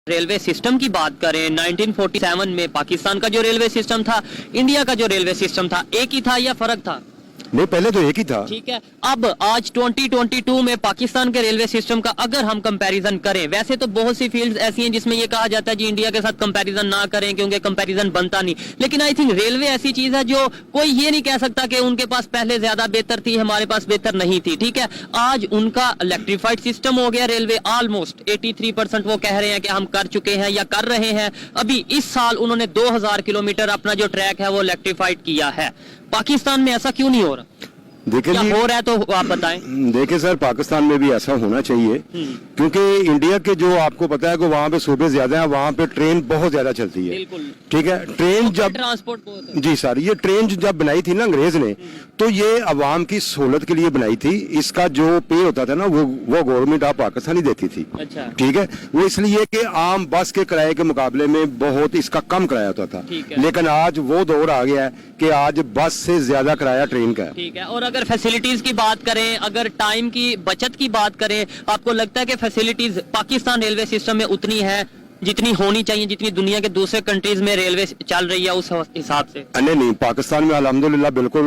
Railway system की बात करें 1947 में पाकिस्तान का जो रेलवे सिस्टम था, इंडिया का जो रेलवे सिस्टम था, एक ही था या फर्क था? नहीं, पहले तो एक ही था। ठीक है। अब आज 2022 में पाकिस्तान के रेलवे सिस्टम का अगर हम कंपैरिजन करें, वैसे तो बहुत सी फील्ड्स ऐसी हैं जिसमें ये कहा जाता है जी इंडिया के साथ कंपैरिजन ना करें क्योंकि कंपैरिजन बनता नहीं, लेकिन आई थिंक रेलवे ऐसी चीज है जो कोई ये नहीं कह सकता कि उनके पास पहले ज्यादा बेहतर थी, हमारे पास बेहतर नहीं थी। ठीक है, आज उनका इलेक्ट्रीफाइड सिस्टम हो गया रेलवे, ऑलमोस्ट 83% वो कह रहे हैं कि हम कर चुके हैं या कर रहे हैं। अभी इस साल उन्होंने 2000 किलोमीटर अपना जो ट्रैक है वो इलेक्ट्रीफाइड किया है। पाकिस्तान में ऐसा क्यों नहीं हो रहा? देखिए क्या हो रहा है तो आप बताएं। देखिए सर, पाकिस्तान में भी ऐसा होना चाहिए क्योंकि इंडिया के जो आपको पता है कि वहाँ पे सूबे ज्यादा है, वहाँ पे ट्रेन बहुत ज्यादा चलती है। बिल्कुल ठीक है। ट्रेन जब ट्रांसपोर्ट बहुत है। जी सर, ये ट्रेन जब बनाई थी ना अंग्रेज ने, तो ये अवाम की सहूलत के लिए बनाई थी। इसका जो पे होता था ना वो गवर्नमेंट ऑफ पाकिस्तान ही देती थी। अच्छा। ठीक है, वो इसलिए कि आम बस के किराए के मुकाबले में बहुत इसका कम किराया होता था। लेकिन आज वो दौर आ गया है कि आज बस से ज्यादा किराया ट्रेन का है। ठीक है। और अगर फैसिलिटीज की बात करें, अगर टाइम की बचत की बात करें, आपको लगता है कि फैसिलिटीज पाकिस्तान रेलवे सिस्टम में उतनी है जितनी होनी चाहिए, जितनी दुनिया के दूसरे कंट्रीज में रेलवे चल रही है उस हिसाब से? नहीं, पाकिस्तान में अल्हम्दुलिल्लाह बिल्कुल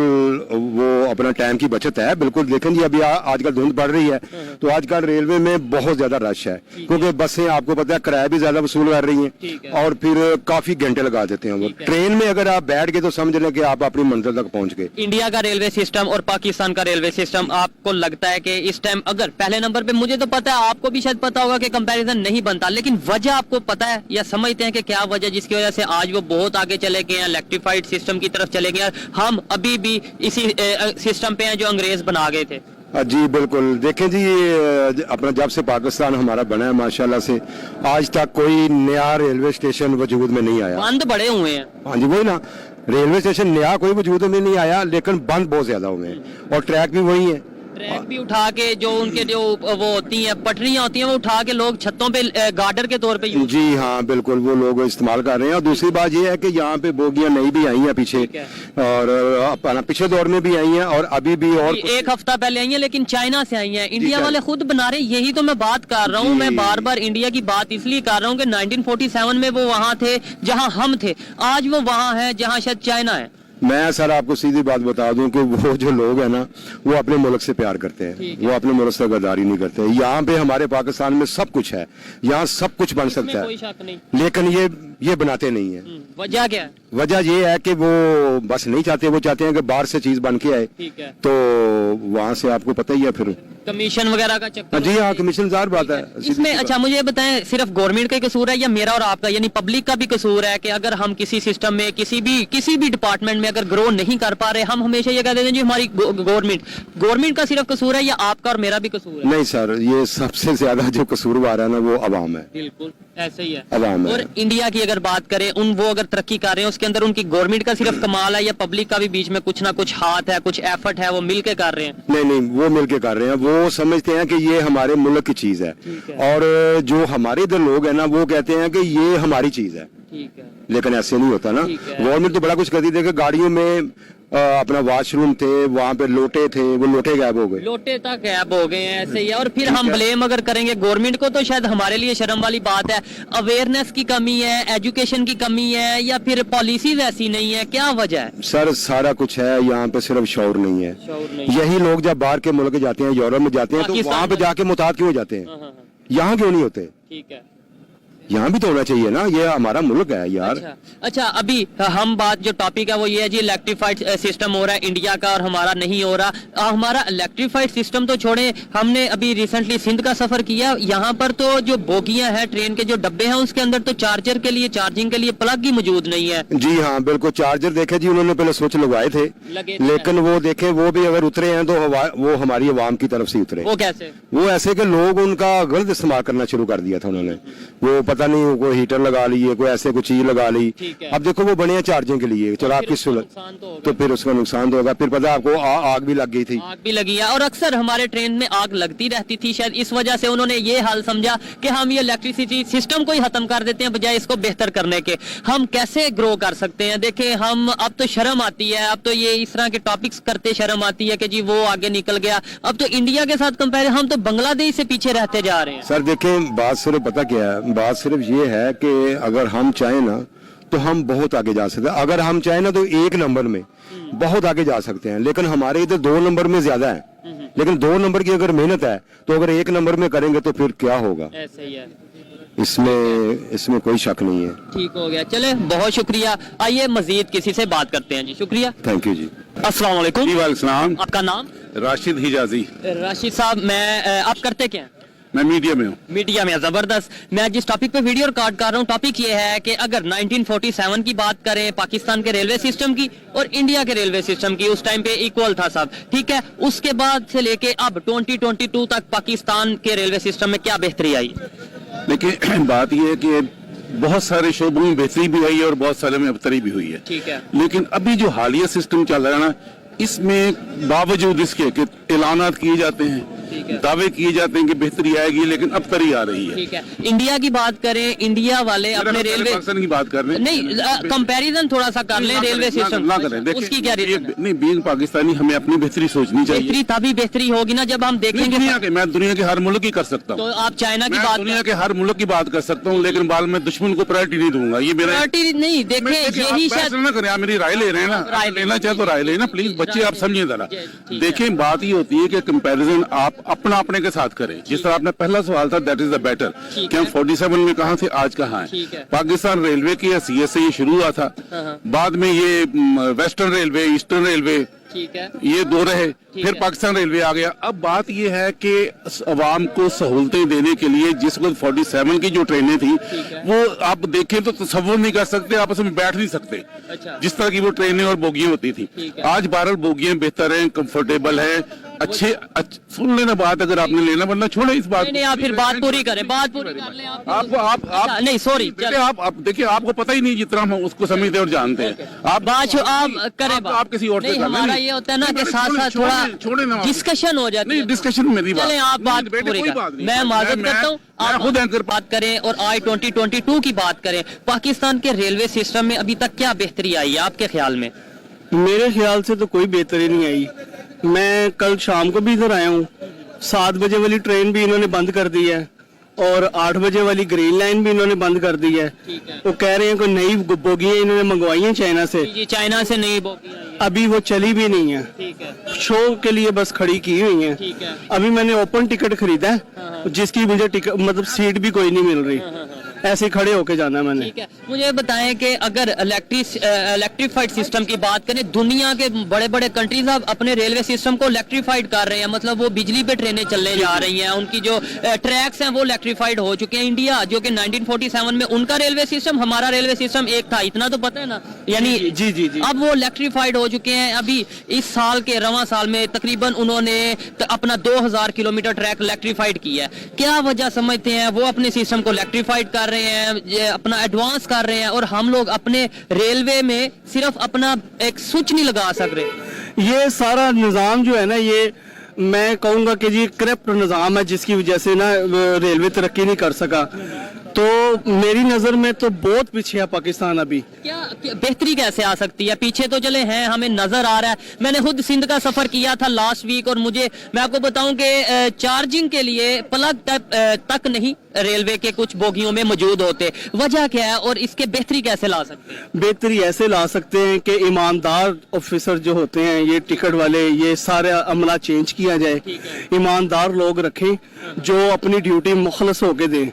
वो अपना टाइम की बचत है। बिल्कुल देखें जी, अभी आजकल धुंध बढ़ रही है तो आजकल रेलवे में बहुत ज्यादा रश है क्योंकि बसें आपको पता है किराया भी ज्यादा वसूल कर रही हैं और फिर काफी घंटे लगा देते हैं वो। ट्रेन में अगर आप बैठ गए तो समझ लें कि आप अपनी मंजिल तक पहुंच गए। इंडिया का रेलवे सिस्टम और पाकिस्तान का रेलवे सिस्टम, आपको लगता है कि इस टाइम अगर पहले नंबर पे, मुझे तो पता है, आपको भी शायद पता होगा कि कंपैरिजन नहीं बनता, लेकिन वजह आपको पता है या समझते हैं कि क्या वजह जिसकी वजह से आज वो बहुत आगे चले गए हैं, इलेक्ट्रीफाइड सिस्टम की तरफ चले गए हैं, हम अभी भी इसी सिस्टम पे हैं जो अंग्रेज बना गए थे? जी बिल्कुल। देखें जी, अपना जब से पाकिस्तान हमारा बना है माशाल्लाह से आज तक कोई नया रेलवे स्टेशन वजूद में नहीं आया। बंद बड़े हुए हैं। हाँ जी, वही ना, रेलवे स्टेशन नया कोई वजूद में नहीं आया, लेकिन बंद बहुत ज्यादा हुए हैं और ट्रैक भी वही है। ट्रैक भी उठा के जो उनके जो वो होती हैं पटरियां होती हैं वो उठा के लोग छतों पे गार्डर के तौर पे यूज। जी हाँ बिल्कुल, वो लोग इस्तेमाल कर रहे हैं। और दूसरी बात ये है कि यहाँ पे बोगियां नई भी आई हैं पीछे, और अपना पिछले दौर में भी आई हैं और अभी भी, और एक हफ्ता पहले आई हैं, लेकिन चाइना से आई हैं। इंडिया वाले खुद बना रहे हैं, यही तो मैं बात कर रहा हूँ। मैं बार बार इंडिया की बात इसलिए कर रहा हूँ कि 1947 में वो वहाँ थे जहाँ हम थे, आज वो वहाँ है जहाँ शायद चाइना है। मैं सर आपको सीधी बात बता दूं कि वो जो लोग हैं ना वो अपने मुल्क से प्यार करते हैं, वो अपने मुल्क से गद्दारी नहीं करते। यहाँ पे हमारे पाकिस्तान में सब कुछ है, यहाँ सब कुछ बन सकता कोई है, शक नहीं। लेकिन ये बनाते नहीं है। वजह क्या है? वजह ये है कि वो बस नहीं चाहते, वो चाहते हैं कि बाहर से चीज बन के आए। ठीक है। तो वहाँ से आपको पता ही है फिर कमीशन वगैरह का चक्कर। जी हाँ, कमीशन जार बात है इसमें। अच्छा मुझे बताएं, सिर्फ गवर्नमेंट का कसूर है या मेरा और आपका यानी पब्लिक का भी कसूर है कि अगर हम किसी सिस्टम में किसी भी डिपार्टमेंट में अगर ग्रो नहीं कर पा रहे, हम हमेशा ये कहते हैं जी हमारी गवर्नमेंट का सिर्फ कसूर है या आपका और मेरा भी कसूर है? नहीं सर, ये सबसे ज्यादा जो कसूरवार है ना वो अवाम है। बिल्कुल ऐसे ही है, अवाम है। और इंडिया की अगर बात करें, वो अगर तरक्की कर रहे हैं उसके अंदर उनकी गवर्नमेंट का सिर्फ कमाल है या पब्लिक का भी बीच में कुछ ना कुछ हाथ है, कुछ एफर्ट है, वो मिलके कर रहे हैं? नहीं, वो मिलके कर रहे हैं। वो समझते हैं कि ये हमारे मुल्क की चीज है और जो हमारे इधर लोग हैं ना वो कहते हैं कि ये हमारी चीज है। ठीक है। लेकिन ऐसे नहीं होता ना। गवर्नमेंट तो बड़ा कुछ करती थी कि गाड़ियों में अपना वॉशरूम थे, वहाँ पे लोटे थे, वो लोटे गायब हो गए, लोटे तक गायब हो गए हैं, ऐसे ही है। और फिर हम ब्लेम अगर करेंगे गवर्नमेंट को तो शायद हमारे लिए शर्म वाली बात है। अवेयरनेस की कमी है, एजुकेशन की कमी है, या फिर पॉलिसीज ऐसी नहीं है, क्या वजह है? सर सारा कुछ है, यहाँ पे सिर्फ शौर नहीं है। यही लोग जब बाहर के मुल्क जाते हैं, यूरोप में जाते हैं, तो वहाँ पे जाके मुताद क्यों हो जाते हैं? यहाँ क्यों नहीं होते? ठीक है। यहाँ भी तो होना चाहिए ना, ये हमारा मुल्क है यार। अच्छा अभी हम बात जो टॉपिक है वो ये है जी, इलेक्ट्रीफाइड सिस्टम हो रहा है इंडिया का और हमारा नहीं हो रहा। हमारा इलेक्ट्रीफाइड सिस्टम तो छोड़े, हमने अभी रिसेंटली सिंध का सफर किया, यहाँ पर तो जो बोगियां हैं, ट्रेन के जो डब्बे हैं उसके अंदर तो चार्जर के लिए, चार्जिंग के लिए प्लग ही मौजूद नहीं है। जी हाँ बिल्कुल, चार्जर देखे जी, उन्होंने पहले स्विच लगवाए थे, लेकिन वो देखे वो भी अगर उतरे हैं तो वो हमारी अवाम की तरफ से उतरे। वो कैसे? वो ऐसे कि लोग उनका गलत इस्तेमाल करना शुरू कर दिया था उन्होंने। वो पता नहीं कोई हीटर लगा ली, कोई ऐसे कुछ चीज लगा ली। अब देखो वो बने हैं चार्जिंग के लिए, चलो आपकी सहूलत, तो फिर उसका नुकसान तो होगा। फिर पता आपको आग भी लग गई थी। आग भी लगी है, और अक्सर हमारे ट्रेन में आग लगती रहती थी। शायद इस वजह से उन्होंने ये हाल समझा कि हम ये इलेक्ट्रिसिटी सिस्टम को ही खत्म कर देते हैं बजाय इसको बेहतर करने के। हम कैसे ग्रो कर सकते हैं? देखें, हम अब तो शर्म आती है, अब तो ये इस तरह के टॉपिक्स करते शर्म आती है कि जी वो आगे निकल गया। अब तो इंडिया के साथ कंपेयर, हम तो बांग्लादेश से पीछे रहते जा रहे हैं। सर देखें, बात सिर्फ पता क्या है, बात सिर्फ ये है कि अगर हम चाहें ना तो हम बहुत आगे जा सकते हैं। अगर हम चाहें ना तो 1 नंबर में बहुत आगे जा सकते हैं, लेकिन हमारे इधर 2 नंबर में ज्यादा है। लेकिन 2 नंबर की अगर मेहनत है तो अगर 1 नंबर में करेंगे तो फिर क्या होगा, ऐसे ही है। इसमें कोई शक नहीं है। ठीक हो गया, चले बहुत शुक्रिया। आइए मजीद किसी से बात करते हैं जी। शुक्रिया, थैंक यू जी। अस्सलाम वालेकुम। जी वालेकुम। आपका नाम? राशिद हिजाजी। राशिद साहब, मैं आप करते क्या हैं? मैं मीडिया में हूँ। मीडिया में, जबरदस्त। मैं जिस टॉपिक पे वीडियो रिकॉर्ड कर रहा हूँ, टॉपिक ये है कि अगर 1947 की बात करें पाकिस्तान के रेलवे सिस्टम की और इंडिया के रेलवे सिस्टम की, उस टाइम पे इक्वल था सब, ठीक है। उसके बाद से लेके अब 2022 तक पाकिस्तान के रेलवे सिस्टम में क्या बेहतरी आई? लेकिन बात यह है कि बहुत सारे शोबों में बेहतरी भी हुई है और बहुत सारे में अबतरी भी हुई है। ठीक है। लेकिन अभी जो हालिया सिस्टम चल रहा है ना, इसमें बावजूद इसके कि ऐलानात किए जाते हैं, ठीक है। दावे किए जाते हैं कि बेहतरी आएगी, लेकिन अबतरी आ रही है। ठीक है। इंडिया की बात करें, इंडिया वाले अपने रेलवे पाकिस्तान की बात कर रहे हैं। नहीं, कंपैरिजन थोड़ा सा कर लें रेलवे सिस्टम ना करें। देखिए, उसकी क्या रीजन है? नहीं, बीइंग पाकिस्तानी हमें अपनी बेहतरी सोचनी चाहिए। बेहतरी तभी बेहतरी होगी ना जब हम नहीं, देखेंगे। मैं दुनिया के हर मुल्क की कर सकता हूँ। तो आप चाइना की मैं बात दुनिया के हर मुल्क की बात कर सकता हूँ, लेकिन बाद में दुश्मन को प्रायोरिटी नहीं दूंगा। ये मेरा प्रायोरिटी नहीं, देखें यही शायद ना करें। आप मेरी राय ले रहे हैं ना, राय लेना चाहे तो राय लेना प्लीज। बच्चे आप समझिए जरा। ठीक है। देखें, बात ये होती है कि कंपैरिजन आप अपना अपने के साथ करें। जिस तरह आपने पहला सवाल था, दैट इज द बेटर कि हम 47 में कहाँ थे, आज कहाँ ठीक है। है। पाकिस्तान रेलवे की हैसियत से ये शुरू हुआ था, बाद में ये वेस्टर्न रेलवे, ईस्टर्न रेलवे, ठीक है। ये 2 रहे, फिर है। पाकिस्तान रेलवे आ गया। अब बात ये है कि अवाम को सहूलतें देने के लिए जिस वक्त 47 की जो ट्रेनें थी, है। वो आप देखें तो तसव्वुर नहीं कर सकते, आपस में बैठ नहीं सकते। अच्छा। जिस तरह की वो ट्रेनें और बोगियां होती थी। ठीक है। आज 12 बोगियां बेहतर हैं, कंफर्टेबल है, अच्छे सुन लेना बात, अगर आपने लेना, वरना छोड़े इस बात। नहीं, आप फिर बात पूरी करें, बात पूरी कर लें आप। आप नहीं, सॉरी, बेटे, आप देखिए, आपको पता ही नहीं जितना हम उसको समझते और जानते हैं। आप करें बात। आप किसी और से नहीं, कर लें। हमारा ये होता है ना कि साथ साथ छोड़े ना थोड़ा डिस्कशन हो जाती नहीं, है। डिस्कशन मेरी बात। चलें, आप बात नहीं, बेटे, पूरी कोई करें। बात नहीं। मैं माजरत करता हूँ, आप खुद एंकर बात करें। और आज 2022 की बात करें, पाकिस्तान के रेलवे सिस्टम में अभी तक क्या बेहतरी आई है आपके ख्याल में? मेरे ख्याल से तो कोई बेहतरी नहीं आई। मैं कल शाम को भी इधर आया हूँ, 7 बजे वाली ट्रेन भी इन्होंने बंद कर दी है और 8 बजे वाली ग्रीन लाइन भी इन्होंने बंद कर दी है। ठीक है। वो कह रहे हैं कोई नई बोगियां इन्होंने मंगवाई हैं चाइना से, जी, चाइना से नहीं बोगी आई है। अभी वो चली भी नहीं है, ठीक है। शो के लिए बस खड़ी की हुई है। ठीक है। अभी मैंने ओपन टिकट खरीदा है, जिसकी मुझे टिकट मतलब सीट भी कोई नहीं मिल रही, ऐसे ही खड़े होके जाना है मैंने। ठीक है। मुझे बताएं कि अगर इलेक्ट्रिफाइड सिस्टम की बात करें, दुनिया के बड़े बड़े कंट्रीज अब अपने रेलवे सिस्टम को इलेक्ट्रिफाइड कर रहे हैं, मतलब वो बिजली पे ट्रेनें चलने जा रही हैं, उनकी जो ट्रैक्स हैं वो इलेक्ट्रिफाइड हो चुके हैं। इंडिया जो कि 1947 में उनका रेलवे सिस्टम, हमारा रेलवे सिस्टम एक था, इतना तो पता है ना, यानी जी। अब वो इलेक्ट्रिफाइड हो चुके हैं। अभी इस साल के रवां साल में तकरीबन उन्होंने अपना 2000 किलोमीटर ट्रैक इलेक्ट्रिफाइड किया है। क्या वजह समझते हैं? वो अपने सिस्टम को इलेक्ट्रिफाइड कर रहे हैं, ये अपना एडवांस कर रहे हैं, और हम लोग अपने रेलवे में सिर्फ अपना एक स्विच नहीं लगा सक रहे। ये सारा निज़ाम जो है ना, ये मैं कहूँगा कि जी करप्ट निज़ाम है, जिसकी वजह से ना रेलवे तरक्की नहीं कर सका। तो मेरी नज़र में तो बहुत पीछे है पाकिस्तान अभी। क्या बेहतरी कैसे आ सकती है? पीछे तो चले हैं, हमें नजर आ रहा है। मैंने खुद सिंध का सफर किया था लास्ट वीक, और मैं आपको बताऊं कि चार्जिंग के लिए प्लग तक नहीं रेलवे के कुछ बोगियों में मौजूद होते। वजह क्या है और इसके बेहतरी कैसे ला सकते हैं? बेहतरी ऐसे ला सकते हैं कि ईमानदार ऑफिसर जो होते हैं, ये टिकट वाले, ये सारे अमला चेंज किया जाए, ईमानदार लोग रखें जो अपनी ड्यूटी मुखलस होके दें।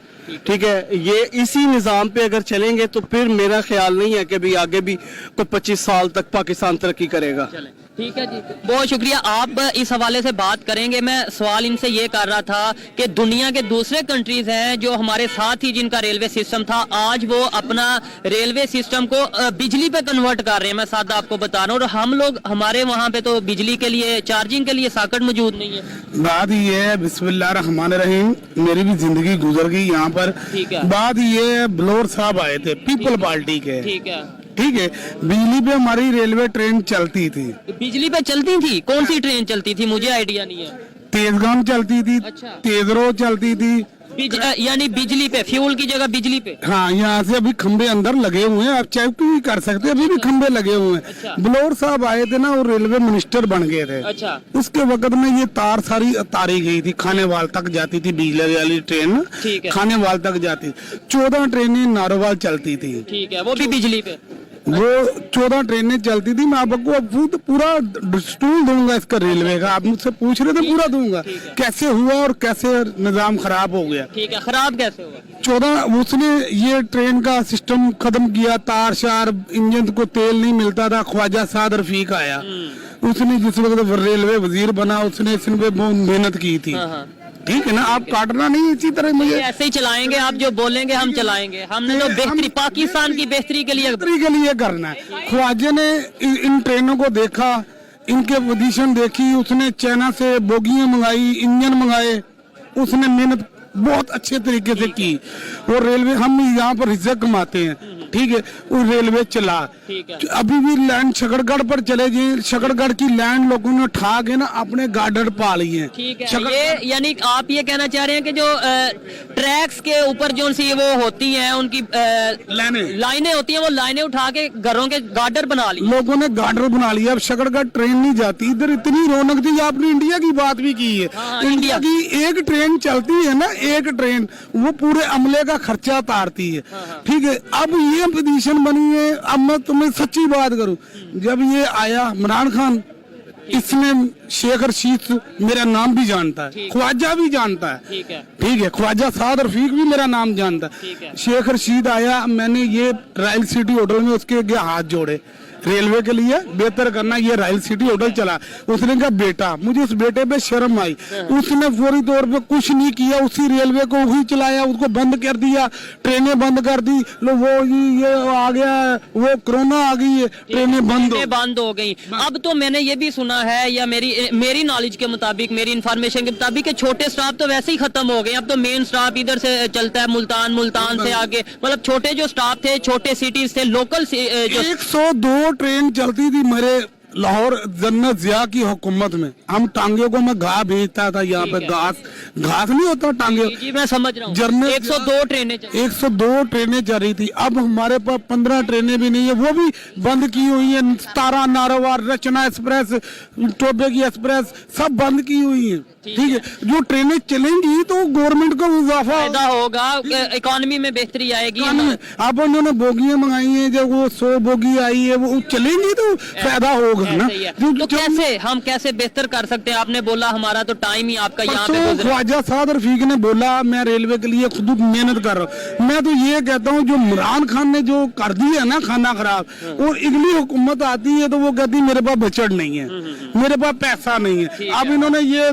ठीक है, ये इसी निज़ाम पे अगर चलेंगे तो फिर मेरा ख्याल नहीं है कि भी आगे भी कोई 25 साल तक पाकिस्तान तरक्की करेगा। ठीक है जी, बहुत शुक्रिया। आप इस हवाले से बात करेंगे। मैं सवाल इनसे ये कर रहा था कि दुनिया के दूसरे कंट्रीज हैं जो हमारे साथ ही जिनका रेलवे सिस्टम था, आज वो अपना रेलवे सिस्टम को बिजली पे कन्वर्ट कर रहे हैं। मैं सादा आपको बता रहा हूँ, और हम लोग, हमारे वहाँ पे तो बिजली के लिए, चार्जिंग के लिए सॉकेट मौजूद नहीं है। बात ये है, बिस्मिल्लाह रहमान रहीम, मेरी भी जिंदगी गुजर गई यहाँ पर। ठीक है। बात ये है, ब्लोर साहब आए थे पीपल पार्टी के। ठीक है। ठीक है, बिजली पे हमारी रेलवे ट्रेन चलती थी। बिजली पे चलती थी? कौन सी ट्रेन चलती थी? मुझे आइडिया नहीं है। तेजगाम चलती थी, अच्छा। तेजरो चलती थी, यानी बिजली पे, फ्यूल की जगह बिजली पे। हाँ, यहाँ से अभी खंबे अंदर लगे हुए हैं, आप चेक भी कर सकते हैं, अभी भी खंबे लगे हुए हैं। अच्छा। बलौर साहब आए थे ना, वो रेलवे मिनिस्टर बन गए थे। अच्छा। उसके वक्त में ये तार सारी तारी गई थी, खानेवाल तक जाती थी बिजली वाली ट्रेन, ठीक है। खानेवाल तक जाती, 14 ट्रेनें नारोवाल चलती थी, ठीक है, वो भी बिजली पे। वो 14 ट्रेनें चलती थी। मैं आपको अब पूरा स्टूल दूंगा इसका रेलवे का, आप मुझसे पूछ रहे थे, पूरा दूंगा कैसे हुआ और कैसे निजाम खराब हो गया। ठीक है, खराब कैसे हुआ? 14 उसने ये ट्रेन का सिस्टम खत्म किया, तार शार, इंजन को तेल नहीं मिलता था। ख्वाजा साद रफीक आया, उसने जिस वक्त रेलवे वजीर बना, उसने इस पे बहुत मेहनत की थी। हाँ। ठीक है ना, आप काटना नहीं इसी तरह मुझे। ऐसे ही चलाएंगे, आप जो बोलेंगे हम चलाएंगे। हमने तो बेहतरी, पाकिस्तान की बेहतरी के लिए बेहतरी के लिए करना है। ख्वाजा ने इन ट्रेनों को देखा, इनके पोजीशन देखी, उसने चाइना से बोगियां मंगाई, इंजन मंगाए, उसने मेहनत बहुत अच्छे तरीके से की। और रेलवे, हम यहाँ पर रिजर्व कमाते हैं, ठीक है, वो रेलवे चला। ठीक है। अभी भी लैंड शकरगढ़ पर चले गए, शकरगढ़ की लैंड लोगों ने उठा के ना अपने गार्डर पा लिए हैं। ठीक है, ये यानी आप ये कहना चाह रहे हैं कि जो ट्रैक्स के ऊपर जो सी वो होती हैं, उनकी लाइनें होती हैं, वो लाइनें उठा के घरों के गार्डर बना ली। लोगों ने गार्डर बना लिया। अब शकरगढ़ ट्रेन नहीं जाती, इधर इतनी रौनक थी। आपने इंडिया की बात भी की है। हाँ, इंडिया की एक ट्रेन चलती है ना, एक ट्रेन, वो पूरे अमले का खर्चा उतारती है। ठीक है, अब ये पोजीशन बनी है। अब मैं तुम्हें सच्ची बात करूं, जब ये आया इमरान खान, इसने शेख रशीद मेरा नाम भी जानता है, ख्वाजा भी जानता है। ठीक है। ठीक है, ख्वाजा साद रफीक भी मेरा नाम जानता ठीक है। है। शेख रशीद आया, मैंने ये रॉयल सिटी होटल में उसके आगे हाथ जोड़े, रेलवे के लिए बेहतर करना। ये रॉयल सिटी होटल चला, उसने कहा बेटा, मुझे उस बेटे पे शर्म आई। उसने फौरी तौर पे कुछ नहीं किया, उसी रेलवे को वही चलाया, उसको बंद कर दिया, ट्रेनें बंद कर दी। लो वो ये आ गया, वो कोरोना आ गई है, ट्रेनें बंद हो गई। अब तो मैंने ये भी सुना है, या मेरी नॉलेज के मुताबिक, मेरी इन्फॉर्मेशन के मुताबिक, कि छोटे स्टाफ तो वैसे ही खत्म हो गए। अब तो मेन स्टाफ इधर से चलता है, मुल्तान से आगे, मतलब छोटे जो स्टाफ थे, छोटे सिटीज थे, लोकल जो 102 ट्रेन चलती थी मेरे लाहौर जन्नत जिया की हुकूमत में। हम टांगे को मैं घास भेजता था, यहाँ पे घास नहीं होता टांगे। जी मैं समझ रहा हूँ। जर्नल 102 ट्रेनें 102 ट्रेनें चल रही थी। अब हमारे पास 15 ट्रेनें भी नहीं है, वो भी बंद की हुई है। 17 नारोवार, रचना एक्सप्रेस, टोबे की एक्सप्रेस, सब बंद की हुई है। ठीक है, जो ट्रेनें चलेंगी तो गवर्नमेंट को इजाफा फायदा होगा, इकोनॉमी में बेहतरी आएगी। अब उन्होंने बोगियां मंगाई हैं, जब वो 100 बोगी आई है, वो चलेंगी तो फायदा होगा ना। तो कैसे हम कैसे बेहतर कर सकते हैं? आपने बोला हमारा तो टाइम ही आपका यहाँ पे गुजरा। ख्वाजा साद रफीक ने बोला मैं रेलवे के लिए खुद मेहनत कर रहा हूँ। मैं तो ये कहता हूँ, जो इमरान खान ने जो कर दिया ना खाना खराब, और अगली हुकूमत आती है तो वो कहती है मेरे पास बजट नहीं है, मेरे पास पैसा नहीं है। अब इन्होंने ये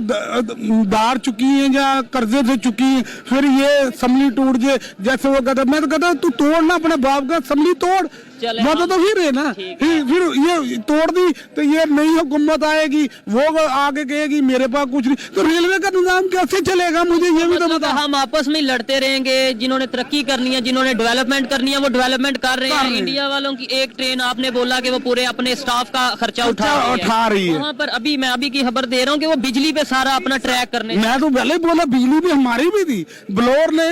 दार चुकी है या कर्जे से चुकी है, फिर ये असम्बली टूट जाए, जैसे वो कहता, मैं तो कहता तू तोड़ना अपने बाप का असम्बली तोड़, मदद तो फिर है ना। फिर ये तोड़ दी तो ये नई हुकूमत आएगी, वो आगे कहेगी मेरे पास कुछ नहीं, तो रेलवे का निजाम कैसे चलेगा? मुझे ये भी तो बता। हम आपस में लड़ते रहेंगे, जिन्होंने तरक्की करनी है, जिन्होंने डेवलपमेंट करनी है, वो डेवलपमेंट कर रहे हैं। इंडिया वालों की एक ट्रेन, आपने बोला कि वो पूरे अपने स्टाफ का खर्चा उठा रही है। वहाँ पर मैं अभी की खबर दे रहा हूँ कि वो बिजली पे सारा अपना ट्रैक करने। मैं तो पहले बोला बिजली भी हमारी भी थी, बलौर ने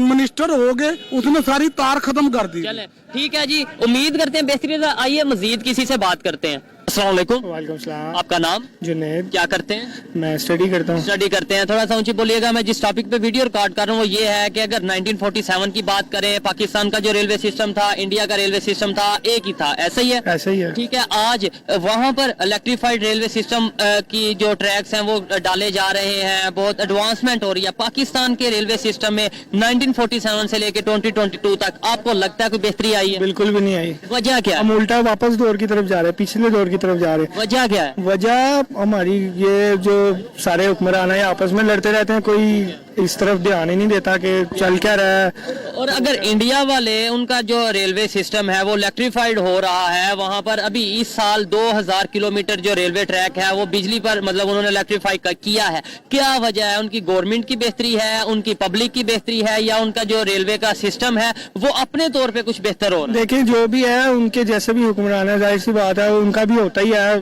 मिनिस्टर हो गए, उसने सारी तार खत्म कर दी। चले ठीक है जी, उम्मीद करते हैं बेहतरी। आइए मजीद किसी से बात करते हैं। अस्सलाम वालेकुम। वालेकुम सलाम। आपका नाम? जुनैद। क्या करते हैं? मैं स्टडी करता हूँ। स्टडी करते हैं। थोड़ा सा ऊंची बोलिएगा। मैं जिस टॉपिक पे वीडियो रिकॉर्ड कर रहा हूँ वो ये है कि अगर 1947 की बात करें, पाकिस्तान का जो रेलवे सिस्टम था, इंडिया का रेलवे सिस्टम था, एक ही था, ऐसा ही है? ऐसा ही है। ठीक है, आज वहाँ पर इलेक्ट्रीफाइड रेलवे सिस्टम की जो ट्रैक्स हैं वो डाले जा रहे हैं, बहुत एडवांसमेंट हो रही है पाकिस्तान के रेलवे सिस्टम में। 1947 से लेके 2022 तक आपको लगता है कोई बेहतरी आई है? बिल्कुल भी नहीं आई। वजह क्या है? हम उल्टा वापस दौर की तरफ जा रहे हैं, पिछले दौर की तरफ जा रहे हैं। वजह क्या है? वजह हमारी ये जो सारे हुक्मरान है आपस में लड़ते रहते हैं, कोई इस तरफ ध्यान ही नहीं देता कि चल क्या रहा है। और अगर इंडिया वाले, उनका जो रेलवे सिस्टम है वो इलेक्ट्रीफाइड हो रहा है, वहाँ पर अभी इस साल 2000 किलोमीटर जो रेलवे ट्रैक है वो बिजली पर, मतलब उन्होंने इलेक्ट्रीफाइड किया है। क्या वजह है? उनकी गवर्नमेंट की बेहतरी है, उनकी पब्लिक की बेहतरी है, या उनका जो रेलवे का सिस्टम है वो अपने तौर पे कुछ बेहतर हो रहा है? देखिए, जो भी है उनके जैसे भी हुक्मरान है, जाहिर सी बात है उनका भी होता ही है,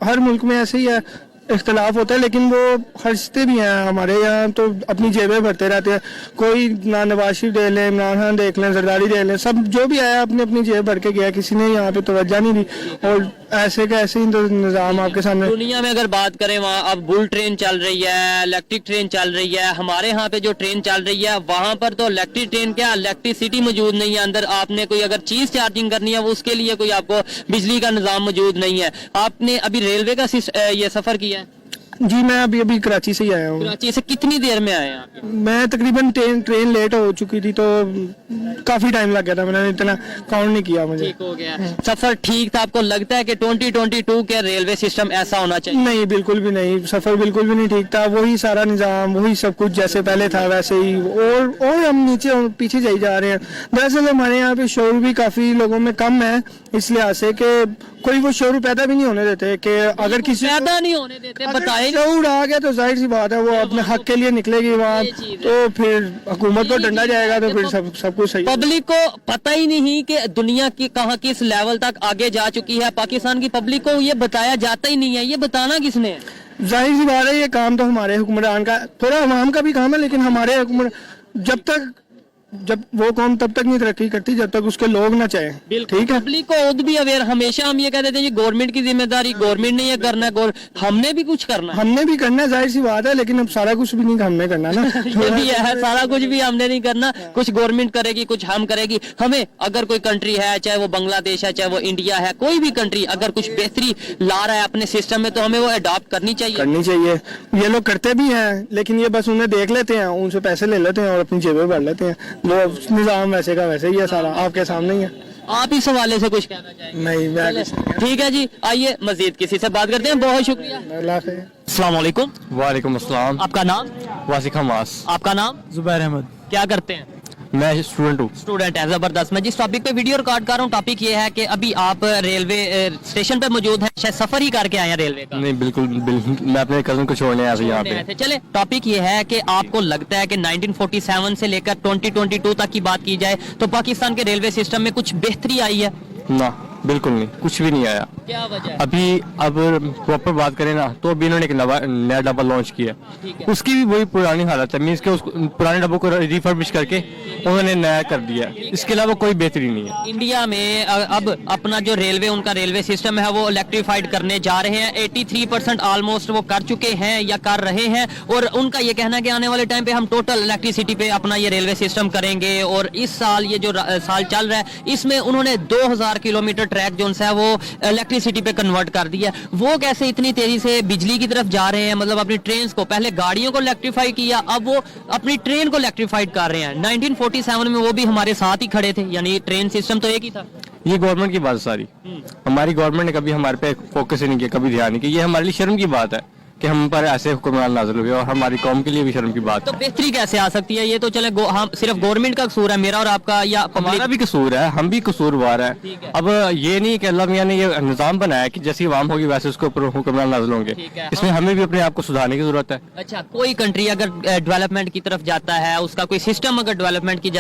हर मुल्क में ऐसे ही है। इख्तलाफ होता है, लेकिन वो हंसते भी हैं। हमारे यहाँ तो अपनी जेबें भरते रहते हैं, कोई ना नवाज शरीफ देख लें, इमरान खान देख लें, जरदारी देख लें, सब जो भी आया अपनी अपनी जेब भर के गया, किसी ने यहाँ पे तवज्जो नहीं दी। और ऐसे का ऐसे ही तो निज़ाम आपके सामने। दुनिया में अगर बात करें वहाँ अब बुल ट्रेन चल रही है, इलेक्ट्रिक ट्रेन चल रही है, हमारे यहाँ पे जो ट्रेन चल रही है वहाँ पर तो इलेक्ट्रिक ट्रेन क्या इलेक्ट्रिसिटी मौजूद नहीं है अंदर। आपने कोई अगर चीज चार्जिंग करनी है वो उसके लिए कोई आपको बिजली का निजाम मौजूद नहीं है। आपने अभी रेलवे का ये सफर किया है? जी मैं अभी कराची से ही आया हूँ। कराची से कितनी देर में आए हैं आप? मैं तकरीबन ट्रेन लेट हो चुकी थी तो काफी टाइम लग गया था, मैंने इतना काउंट नहीं किया। मुझे ठीक हो गया। सफर ठीक था? आपको लगता है कि 2022 के रेलवे सिस्टम ऐसा होना चाहिए? नहीं, बिल्कुल भी नहीं, सफर बिल्कुल भी नहीं ठीक था। वही सारा निजाम, वही सब कुछ जैसे पहले था वैसे ही, और हम नीचे और पीछे जाई जा रहे हैं। दरअसल हमारे यहाँ पे शोर भी काफी लोगों में कम है, इस लिहाज से कि कोई वो शोर पैदा भी नहीं होने देते कि अगर किसी पैदा नहीं होने देते। बताए शोर आ गया तो जाहिर सी बात है वो अपने हक के लिए निकलेगी वहाँ, तो फिर हुकूमत को डंडा जाएगा, तो फिर सब कुछ सही। पब्लिक को पता ही नहीं कि दुनिया की कहाँ किस लेवल तक आगे जा चुकी है। पाकिस्तान की पब्लिक को ये बताया जाता ही नहीं है। ये बताना किसने है? जाहिर सी बात है ये काम तो हमारे हुक्मरान का, थोड़ा अवाम का भी काम है, लेकिन हमारे जब वो कौम तब तक नहीं तरक्की करती जब तक उसके लोग ना चाहें। ठीक है, पब्लिक को खुद भी अवेयर। हमेशा हम ये कहते थे ये गवर्नमेंट की जिम्मेदारी, गवर्नमेंट ने ये करना है, हमने भी कुछ करना है। हमने भी करना है, जाहिर सी बात है, लेकिन अब सारा कुछ भी नहीं हमने करना ना। ये भी है, सारा कुछ भी हमने नहीं करना, कुछ गवर्नमेंट करेगी, कुछ हम करेगी। हमें अगर कोई कंट्री है, चाहे वो बांग्लादेश है, चाहे वो इंडिया है, कोई भी कंट्री अगर कुछ बेहतरी ला रहा है अपने सिस्टम में तो हमें वो अडॉप्ट करनी चाहिए। ये लोग करते भी हैं, लेकिन ये बस उन्हें देख लेते हैं, उनसे पैसे ले लेते हैं और अपनी जेबें भर लेते हैं। वो निजाम वैसे का वैसे ही है, सारा आपके सामने ही है। आप इस हवाले से कुछ कहना चाहेंगे? नहीं, मैं ठीक है जी, आइए मजीद किसी से बात करते हैं। बहुत शुक्रिया। अस्सलाम वालेकुम। वालेकुम अस्सलाम। आपका नाम? वासिक हमास। आपका नाम? जुबैर अहमद। क्या करते हैं? मैं स्टूडेंट हूँ। स्टूडेंट है, जबरदस्त। मैं जिस टॉपिक पे वीडियो रिकॉर्ड कर रहा हूँ टॉपिक ये है कि अभी आप रेलवे स्टेशन पे मौजूद हैं, शायद सफर ही करके आए हैं रेलवे का। नहीं, बिल्कुल मैं अपने कजन को छोड़ने आया था यहाँ पे। चले, टॉपिक ये है कि आपको लगता है कि 1947 से लेकर 2022 तक की बात की जाए तो पाकिस्तान के रेलवे सिस्टम में कुछ बेहतरी आई है? ना, बिल्कुल नहीं, कुछ भी नहीं आया। क्या वजह? अभी अब प्रॉपर बात करें ना तो अभी इन्होंने एक नया डब्बा लॉन्च किया, उसकी भी वही पुरानी हालत है। मीन्स के उस पुराने डब्बों को रिफर्बिश करके उन्होंने नया कर दिया, इसके अलावा कोई बेहतरी नहीं है। इंडिया में अब अपना जो रेलवे, उनका रेलवे सिस्टम है वो इलेक्ट्रीफाइड करने जा रहे हैं। 83% ऑलमोस्ट वो कर चुके हैं या कर रहे हैं, और उनका ये कहना है कि आने वाले टाइम पे हम टोटल इलेक्ट्रिसिटी पे अपना ये रेलवे सिस्टम करेंगे। और इस साल ये जो साल चल रहा है इसमें उन्होंने 2000 किलोमीटर ट्रैक जो है वो इलेक्ट्रिसिटी पे कन्वर्ट कर दिया। वो कैसे इतनी तेजी से बिजली की तरफ जा रहे हैं? मतलब अपनी ट्रेन को, पहले गाड़ियों को इलेक्ट्रीफाई किया, अब वो अपनी ट्रेन को इलेक्ट्रीफाइड कर रहे हैं। 1947 में वो भी हमारे साथ ही खड़े थे, यानी ट्रेन सिस्टम तो एक ही था। ये गवर्नमेंट की बात सारी, हमारी गवर्नमेंट ने कभी हमारे पे फोकस ही नहीं किया, कभी ध्यान नहीं किया। ये हमारे लिए शर्म की बात है कि हम पर ऐसे हुक्मरान नाज़िल हुए, और हमारी कौम के लिए भी शर्म की बात तो है। बेहतरी कैसे आ सकती है? ये तो चले हम सिर्फ गवर्नमेंट का कसूर है, मेरा और आपका, या हमारा भी कसूर है, हम भी कसूरवार है। अब ये नहीं कि अल्लाह मियां ने ये निज़ाम बनाया कि जैसी आवाम होगी वैसे उसके ऊपर हुक्मरान नाज़िल होंगे। इसमें हमें भी अपने आप को सुधारने की जरूरत है। अच्छा, कोई कंट्री अगर डेवलपमेंट की तरफ जाता है, उसका कोई सिस्टम अगर डेवलपमेंट की